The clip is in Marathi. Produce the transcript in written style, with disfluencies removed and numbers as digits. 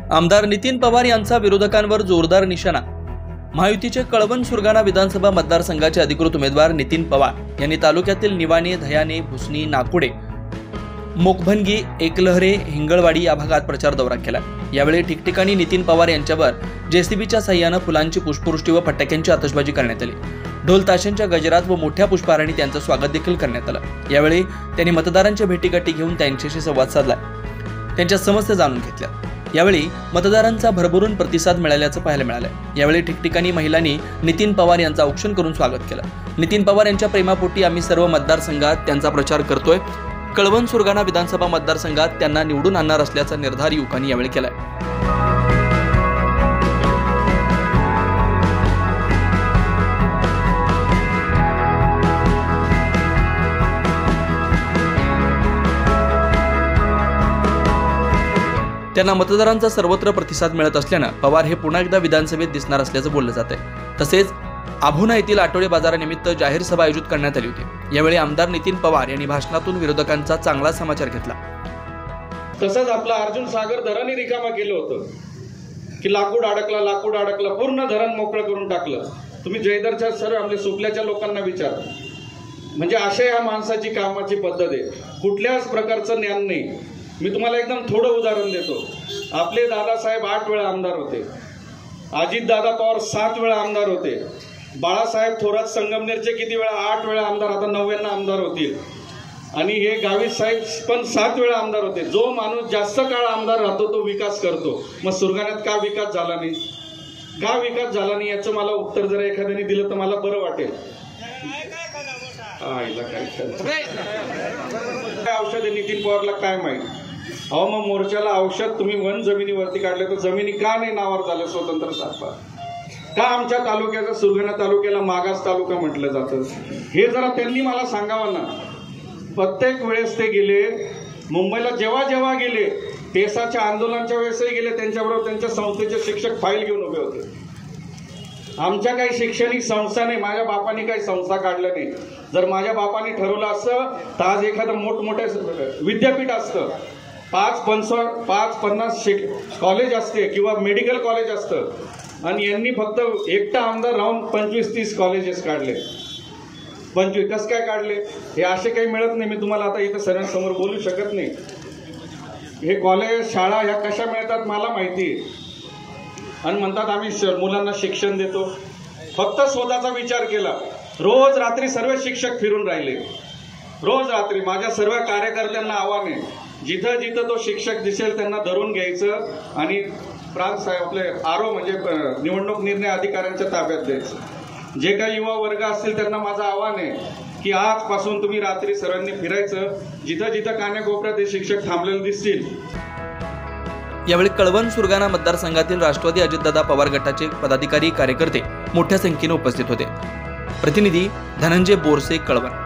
आमदार नितीन पवार यांचा विरोधकांवर जोरदार निशाणा। महायुतीचे कळवण सुरगाणा विधानसभा मतदारसंघाचे अधिकृत उमेदवार नितीन पवार यांनी तालुक्यातील निवाणे, धयाने, भुसणी, नाकुडे, मोकभनगी, एकलहरे, हिंगळवाडी या भागात प्रचार दौरा केला। यावेळी ठिकठिकाणी नितीन पवार यांच्यावर जेसीबीच्या साह्याने फुलांची पुष्पवृष्टी व फटाक्यांची आतषबाजी करण्यात आली। ढोल ताशांच्या गजरात व मोठ्या पुष्पहाराने त्यांचं स्वागत देखील करण्यात आलं। यावेळी त्यांनी मतदारांच्या भेटीगाठी घेऊन त्यांच्याशी संवाद साधला, त्यांच्या समस्या जाणून घेतल्या। यावेळी मतदारांचा भरभरून प्रतिसाद मिळाल्याचं पाहायला मिळालं। यावेळी ठिकठिकाणी महिलांनी नितीन पवार यांचं औक्षण करून स्वागत केलं। नितीन पवार यांच्या प्रेमापोटी आम्ही सर्व मतदारसंघात त्यांचा प्रचार करतोय। कळवण सुरगाणा विधानसभा मतदारसंघात त्यांना निवडून आणणार असल्याचा निर्धार युवकांनी यावेळी केलाय। त्यांना मतदारांचा सर्वत्र प्रतिसाद मिळत असल्यानं पवार हे पुन्हा एकदा विधानसभेत दिसणार असल्याचं बोललं जात आहे। तसेच आभोना येथील आठवडे बाजारानिमित्त जाहीर सभा आयोजित करण्यात आली होती। यावेळी आमदार नितीन पवार यांनी भाषणातून विरोधकांचा चांगला समाचार घेतला। तसंच आपला अर्जुन सागर धरण रिकामा केलं होतं की लाकूड अडकला पूर्ण धरण मोकळं करून टाकलं। तुम्ही जयदरच्या सर आपल्या सुपल्याच्या लोकांना विचार, म्हणजे अशा या माणसाची कामाची पद्धत आहे, कुठल्याच प्रकारचं ज्ञान नाही। मी तुम्हाला एकदम थोडं उदाहरण देतो। आपले दादासाहेब 8 वेळा आमदार होते, अजितदादा पवार 7 वेळा आमदार होते, बाळासाहेब थोरात संगमनेरचे किती वेळा 8 वेळा आमदार, आता 9व्यांना आमदार होतील, आणि हे गावित साहेब पण 7 वेळा आमदार होते। जो माणूस जास्त काळ आमदार राहतो तो विकास करतो। मग सुरगाण्यात का विकास झाला नाही, का विकास झाला नाही याचं मला उत्तर जर एखाद्याने दिलं तर मला बरं वाटेल। औषध नितीन पवारला काय माहिती? अहो मग मोर्चाला औषध तुम्ही वन जमिनीवरती काढले तर जमिनी का नाही नावावर झालं स्वतंत्र सातबार? का आमच्या तालुक्याचा सुरगाणा तालुक्याला मागास तालुका म्हटलं जातं? हे जरा त्यांनी मला सांगावं ना। प्रत्येक वेळेस ते गेले मुंबईला, जेव्हा गेले पेसाच्या आंदोलनाच्या वेळेसही गेले, त्यांच्याबरोबर त्यांच्या संस्थेचे शिक्षक फाईल घेऊन उभे होते। आमच्या काही शैक्षणिक संस्था नाही, माझ्या बापाने काही संस्था काढल्या नाही। जर माझ्या बापाने ठरवलं असतं तर आज एखादं मोठमोठं विद्यापीठ असतं, 5-50 कॉलेज असते किंवा मेडिकल कॉलेज असतं, आणि यांनी फक्त एकटा आमदार राहून 25-30 कॉलेजेस काढले। 25 कसं काय काढले? हे असे काही मिळत नाही, मी तुम्हाला आता इथं सगळ्यांसमोर बोलू शकत नाही। हे कॉलेज शाळा ह्या कशा मिळतात मला माहिती आहे, आणि म्हणतात आम्ही मुलांना शिक्षण देतो। फक्त स्वतःचा विचार केला। रोज रात्री सर्व शिक्षक फिरून राहिले, रोज रात्री माझ्या सर्व कार्यकर्त्यांना आव्हान आहे, जिथं जिथं तो शिक्षक दिसेल त्यांना धरून घ्यायचं आणि प्रांत साहेब आपले आरो म्हणजे निवडणूक निर्णय अधिकाऱ्यांच्या ताब्यात द्यायचं। जे काही युवा वर्ग असतील त्यांना माझं आव्हान आहे की आजपासून तुम्ही रात्री सर्वांनी फिरायचं, जिथं जिथं कान्याकोपऱ्यात हे शिक्षक थांबलेले दिसतील। यावेळी कळवण सुरगाणा मतदारसंघातील राष्ट्रवादी अजितदादा पवार गटाचे पदाधिकारी कार्यकर्ते मोठ्या संख्येने उपस्थित होते। प्रतिनिधी धनंजय बोरसे, कळवण।